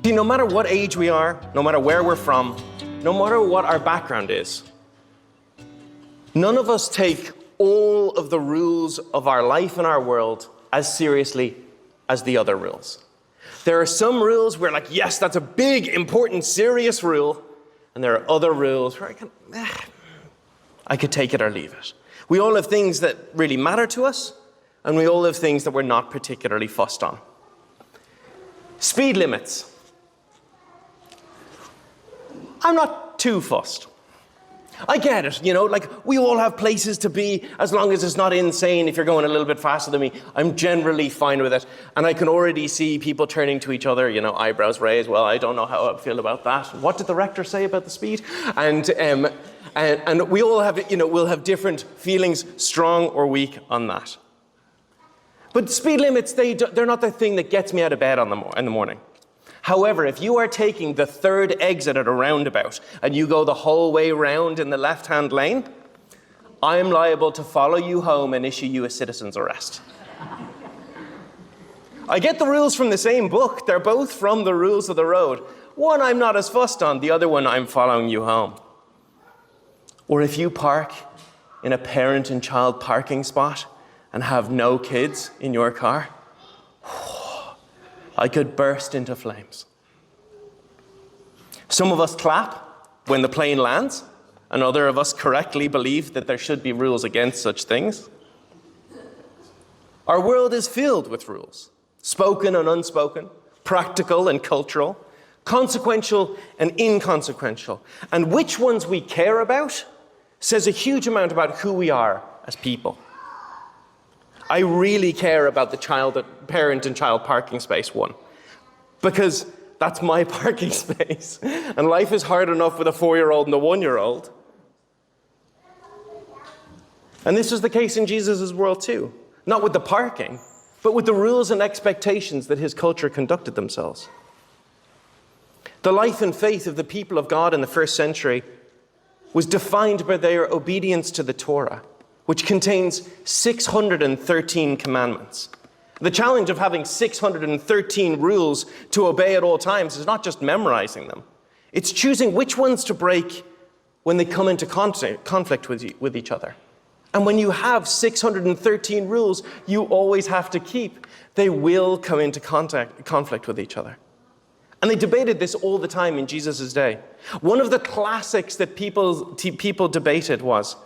See, no matter what age we are, no matter where we're from, no matter what our background is, none of us take all of the rules of our life and our world as seriously as the other rules. There are some rules where like, yes, that's a big, important, serious rule. And there are other rules where I could take it or leave it. We all have things that really matter to us, and we all have things that we're not particularly fussed on. Speed limits. I'm not too fussed. I get it, like we all have places to be as long as it's not insane if you're going a little bit faster than me. I'm generally fine with it. And I can already see people turning to each other, eyebrows raised. Well, I don't know how I feel about that. What did the rector say about the speed? And we all have, we'll have different feelings, strong or weak on that. But speed limits, they're not the thing that gets me out of bed in the morning. However, if you are taking the third exit at a roundabout and you go the whole way round in the left-hand lane, I am liable to follow you home and issue you a citizen's arrest. I get the rules from the same book. They're both from the rules of the road. One I'm not as fussed on, the other one I'm following you home. Or if you park in a parent and child parking spot and have no kids in your car, I could burst into flames. Some of us clap when the plane lands, and other of us correctly believe that there should be rules against such things. Our world is filled with rules, spoken and unspoken, practical and cultural, consequential and inconsequential. And which ones we care about says a huge amount about who we are as people. I really care about the parent and child parking space one, because that's my parking space. And life is hard enough with a 4-year-old and a 1-year-old. And this was the case in Jesus' world too. Not with the parking, but with the rules and expectations that his culture conducted themselves. The life and faith of the people of God in the first century was defined by their obedience to the Torah, which contains 613 commandments. The challenge of having 613 rules to obey at all times is not just memorizing them. It's choosing which ones to break when they come into conflict with each other. And when you have 613 rules you always have to keep, they will come into conflict with each other. And they debated this all the time in Jesus' day. One of the classics that people debated was,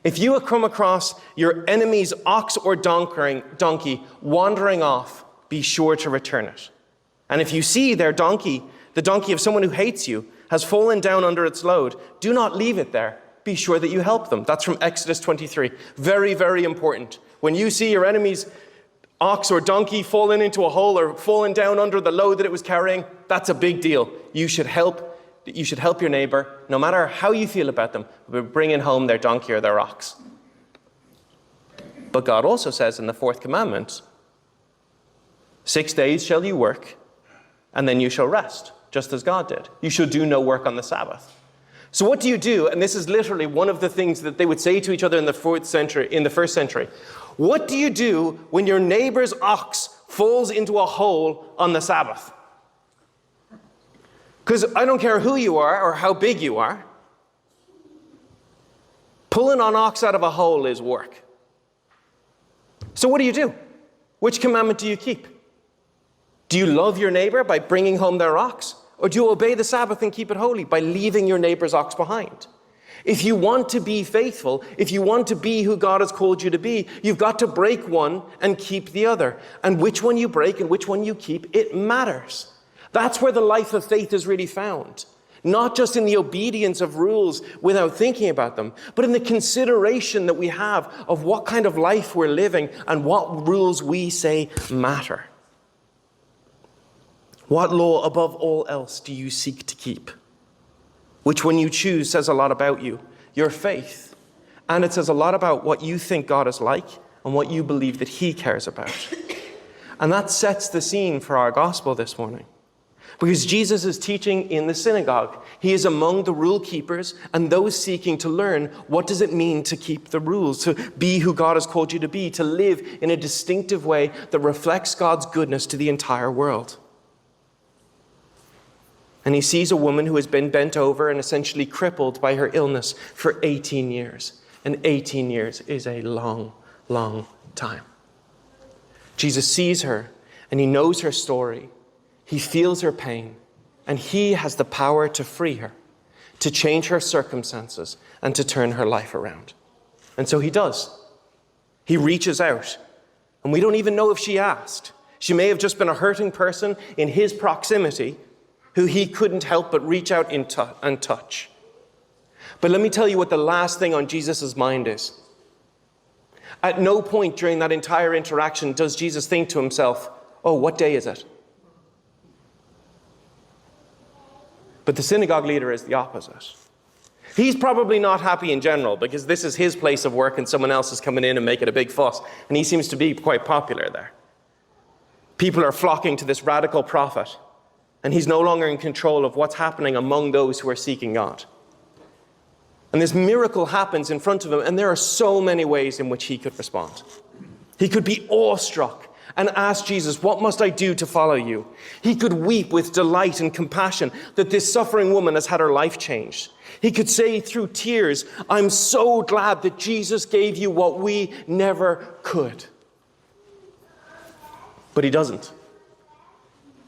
if you come across your enemy's ox or donkey wandering off, be sure to return it. And if you see their donkey, the donkey of someone who hates you, has fallen down under its load, do not leave it there. Be sure that you help them. That's from Exodus 23. Very, very important. When you see your enemy's ox or donkey fallen into a hole or fallen down under the load that it was carrying, that's a big deal. You should help your neighbor, no matter how you feel about them, by bringing home their donkey or their ox. But God also says in the 4th commandment, 6 days shall you work, and then you shall rest, just as God did. You shall do no work on the Sabbath. So what do you do? And this is literally one of the things that they would say to each other in the first century. What do you do when your neighbor's ox falls into a hole on the Sabbath? Because I don't care who you are or how big you are, pulling an ox out of a hole is work. So what do you do? Which commandment do you keep? Do you love your neighbor by bringing home their ox? Or do you obey the Sabbath and keep it holy by leaving your neighbor's ox behind? If you want to be faithful, if you want to be who God has called you to be, you've got to break one and keep the other. And which one you break and which one you keep, it matters. That's where the life of faith is really found. Not just in the obedience of rules without thinking about them, but in the consideration that we have of what kind of life we're living and what rules we say matter. What law above all else do you seek to keep? Which one you choose says a lot about you, your faith. And it says a lot about what you think God is like and what you believe that he cares about. And that sets the scene for our gospel this morning. Because Jesus is teaching in the synagogue. He is among the rule keepers and those seeking to learn what does it mean to keep the rules, to be who God has called you to be, to live in a distinctive way that reflects God's goodness to the entire world. And he sees a woman who has been bent over and essentially crippled by her illness for 18 years. And 18 years is a long, long time. Jesus sees her and he knows her story. He feels her pain. And he has the power to free her, to change her circumstances, and to turn her life around. And so he does. He reaches out. And we don't even know if she asked. She may have just been a hurting person in his proximity who he couldn't help but reach out and touch. But let me tell you what the last thing on Jesus' mind is. At no point during that entire interaction does Jesus think to himself, oh, what day is it? But the synagogue leader is the opposite. He's probably not happy in general because this is his place of work and someone else is coming in and making a big fuss. And he seems to be quite popular there. People are flocking to this radical prophet. And he's no longer in control of what's happening among those who are seeking God. And this miracle happens in front of him. And there are so many ways in which he could respond. He could be awestruck and ask Jesus, what must I do to follow you? He could weep with delight and compassion that this suffering woman has had her life changed. He could say through tears, I'm so glad that Jesus gave you what we never could. But he doesn't.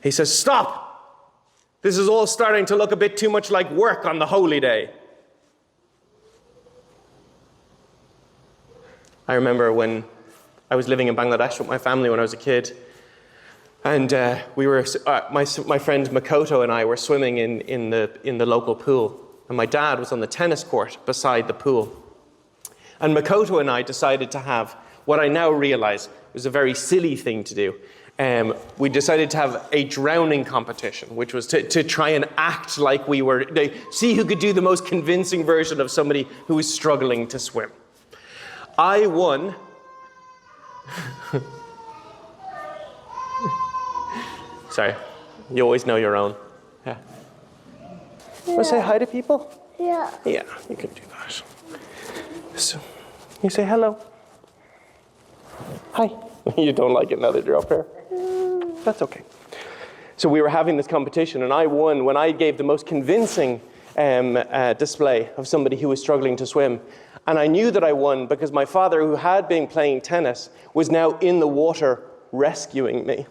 He says, stop. This is all starting to look a bit too much like work on the holy day. I remember when I was living in Bangladesh with my family when I was a kid. And we were, my friend Makoto and I were swimming in the local pool. And my dad was on the tennis court beside the pool. And Makoto and I decided to have what I now realize was a very silly thing to do. We decided to have a drowning competition, which was to try and act like we were, see who could do the most convincing version of somebody who was struggling to swim. I won. Sorry, you always know your own. Yeah. Want to say hi to people? Yeah. Yeah, you can do that. So, you say hello. Hi. You don't like it now that you're up here? That's okay. So we were having this competition, and I won when I gave the most convincing display of somebody who was struggling to swim. And I knew that I won because my father, who had been playing tennis, was now in the water rescuing me.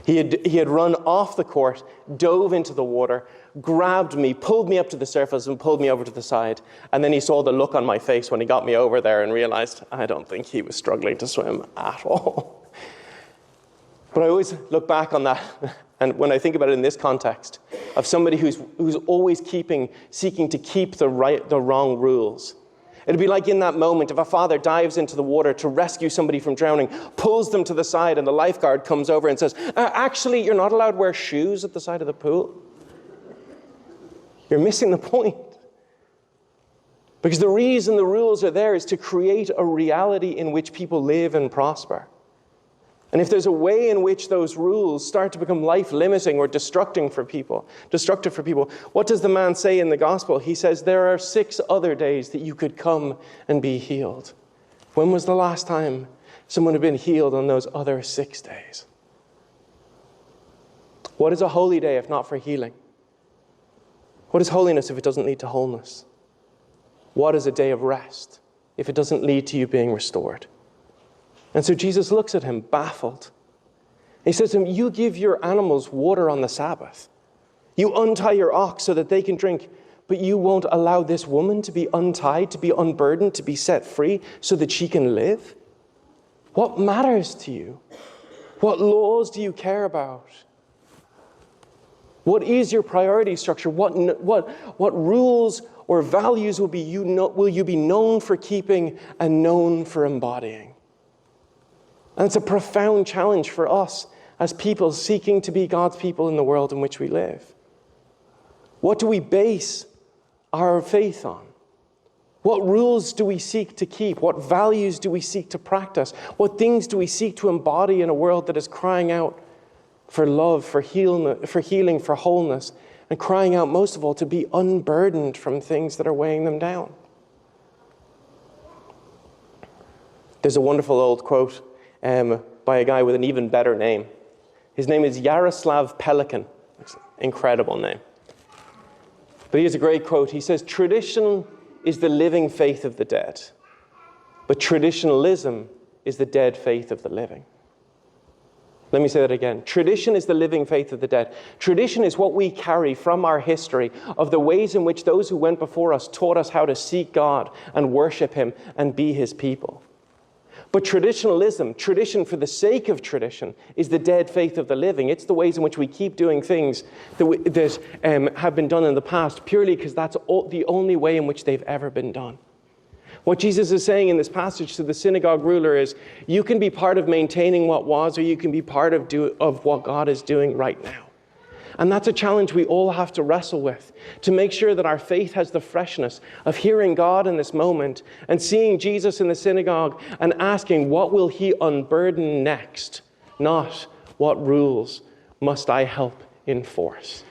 He had run off the court, dove into the water, grabbed me, pulled me up to the surface and pulled me over to the side. And then he saw the look on my face when he got me over there and realized I don't think he was struggling to swim at all. But I always look back on that, and when I think about it in this context, of somebody who's always seeking to keep the wrong rules. It'd be like in that moment if a father dives into the water to rescue somebody from drowning, pulls them to the side, and the lifeguard comes over and says, actually, you're not allowed to wear shoes at the side of the pool. You're missing the point. Because the reason the rules are there is to create a reality in which people live and prosper. And if there's a way in which those rules start to become life-limiting or destructive for people, what does the man say in the gospel? He says, there are 6 other days that you could come and be healed. When was the last time someone had been healed on those other 6 days? What is a holy day if not for healing? What is holiness if it doesn't lead to wholeness? What is a day of rest if it doesn't lead to you being restored? And so Jesus looks at him, baffled. He says to him, you give your animals water on the Sabbath. You untie your ox so that they can drink, but you won't allow this woman to be untied, to be unburdened, to be set free so that she can live? What matters to you? What laws do you care about? What is your priority structure? What rules or values will you be known for keeping and known for embodying? And it's a profound challenge for us as people seeking to be God's people in the world in which we live. What do we base our faith on? What rules do we seek to keep? What values do we seek to practice? What things do we seek to embody in a world that is crying out for love, for healing, for wholeness, and crying out most of all to be unburdened from things that are weighing them down? There's a wonderful old quote by a guy with an even better name. His name is Yaroslav Pelikan. incredible name. But he has a great quote. He says, tradition is the living faith of the dead, but traditionalism is the dead faith of the living. Let me say that again. Tradition is the living faith of the dead. Tradition is what we carry from our history of the ways in which those who went before us taught us how to seek God and worship him and be his people. But traditionalism, tradition for the sake of tradition, is the dead faith of the living. It's the ways in which we keep doing things that have been done in the past purely because that's the only way in which they've ever been done. What Jesus is saying in this passage to the synagogue ruler is, you can be part of maintaining what was, or you can be part of what God is doing right now. And that's a challenge we all have to wrestle with, to make sure that our faith has the freshness of hearing God in this moment and seeing Jesus in the synagogue and asking, what will he unburden next? Not, what rules must I help enforce?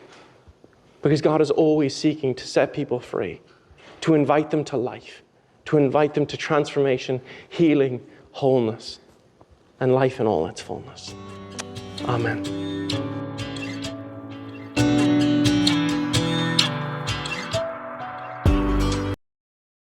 Because God is always seeking to set people free, to invite them to life, to invite them to transformation, healing, wholeness, and life in all its fullness. Amen.